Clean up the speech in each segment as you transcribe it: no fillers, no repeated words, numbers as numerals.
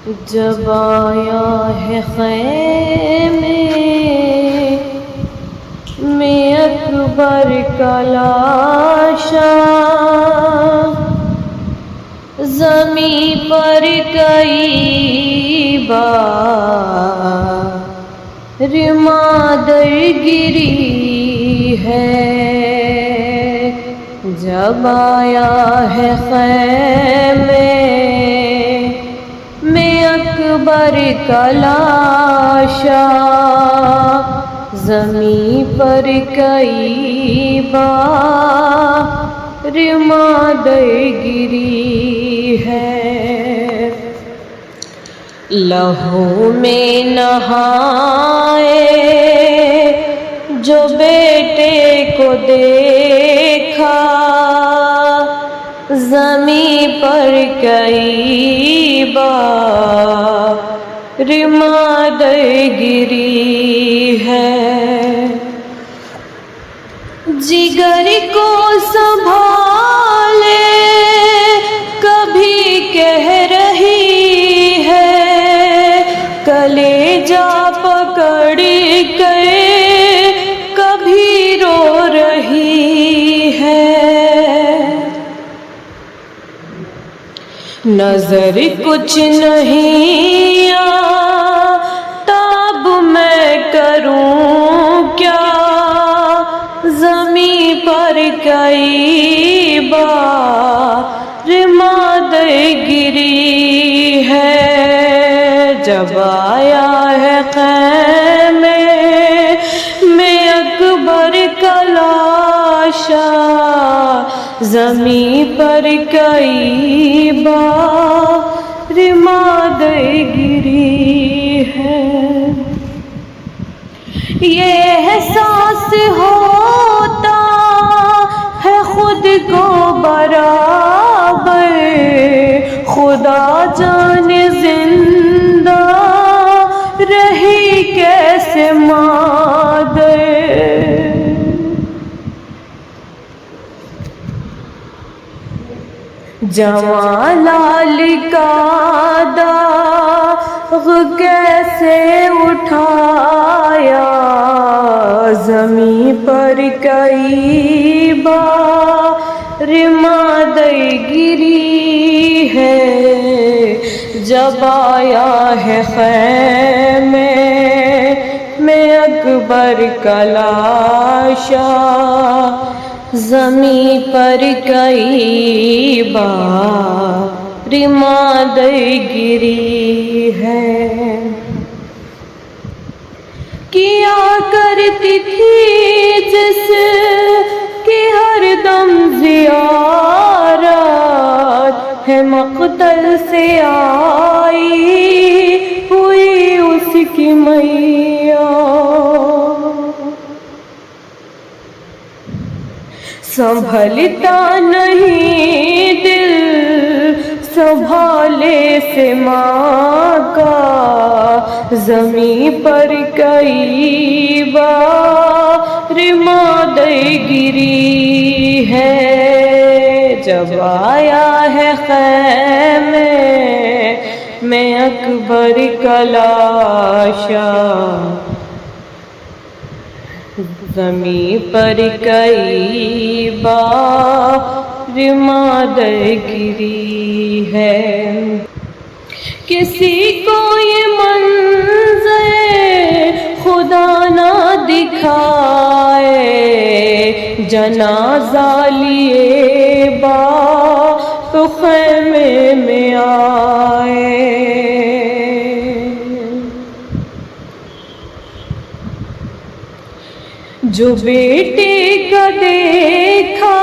جب آیا ہے خیمے میں اکبر کا لاشا، زمیں پر کئی بار مادر گری ہے۔ جب آیا ہے خیمے میں اکبر کا لاشا، زمیں پر کئی بار مادر گری ہے۔ لہو میں نہائے جو بیٹے کو دیکھا، زمیں پر کئی بار مادر گری ہے۔ جگر کو سنبھالے کبھی کہہ رہی ہے، کلیجہ پکڑ کر کبھی رو رہی ہے۔ نظر کچھ نہیں آتا اب میں کروں کیا، زمیں پر کئی بار مادر گری ہے۔ جب آیا ہے خیمے میں اکبر کا لاشا، زمیں پر کئی بار مادر گری ہے۔ یہ احساس ہوتا ہے خود کو برابر، خدا جانے زندہ رہی کیسے مادر۔ جواں لال کا داغ کیسے اٹھایا، زمیں پر کئی بار مادر گری ہے۔ جب آیا ہے خیمے میں اکبر کا لاشا، زمیں پر کئی بار مادر گری ہے۔ کیا کرتی تھی جس کی ہر دم زیارت ہے، مقتل سے آئی ہوئی اس کی میاں، سنبھلتا نہیں دل سنبھالے سے ماں کا، زمیں پر کئی بار مادر گری ہے۔ جب آیا ہے خیمے میں اکبر کا لاشا، زمیں پر کئی بار مادر گری ہے۔ کسی کو یہ منظر خدا نہ دکھائے، جنازہ لیے باپ خیمے میں آئے۔ جو بیٹے کا دیکھا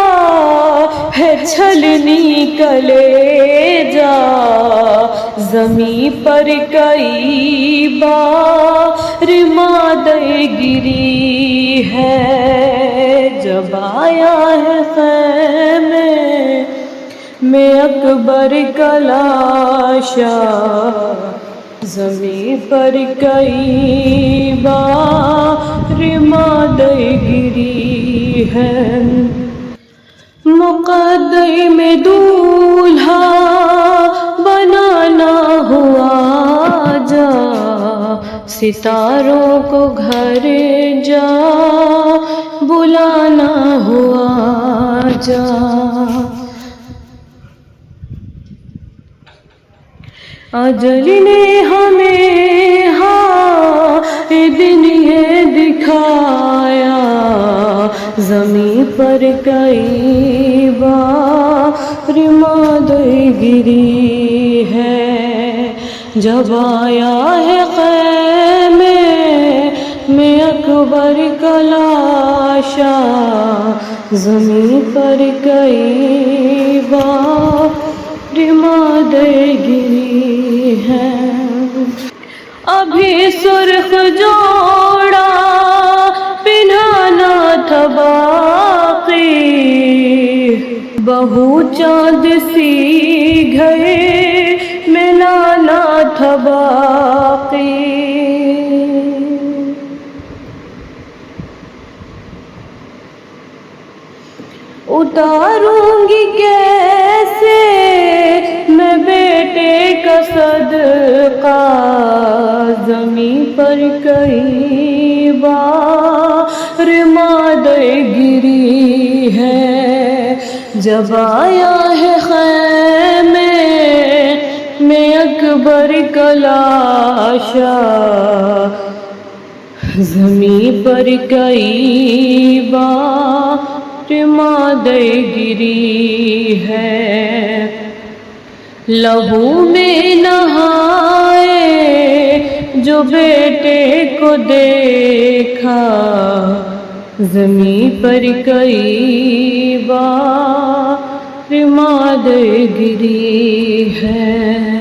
ہے چھلنی کلیجہ، زمیں پر کئی بار مادر گری ہے۔ جب آیا ہے خیمے میں اکبر کا لاشا، زمیں پر کئی بار مادر گری ہے۔ مقدر میں دولہا بنانا ہوا ستاروں کو گھر جا بلانا ہوا جا، اجل نے ہمیں دن یہ دکھایا، زمین پر کئی بار مادر گری ہے، جب آیا ہے خیمے میں اکبر کا لاشا، زمین پر کئی بار مادر گری ہے۔ ابھی سرخ جوڑا پہنانا تھا باقی، بہو چاند سی گھر میں لانا تھا باقی، اتاروں گی کیسے میں بیٹے کا صدقہ، زمین پر کئی بار مادر گری ہے، جب آیا ہے خیمے میں اکبر کا لاشا، زمین پر کئی بار مادر گری ہے، لہو میں نہائے جو بیٹے کو دیکھا، زمین پر کئی بار مادر گری ہے۔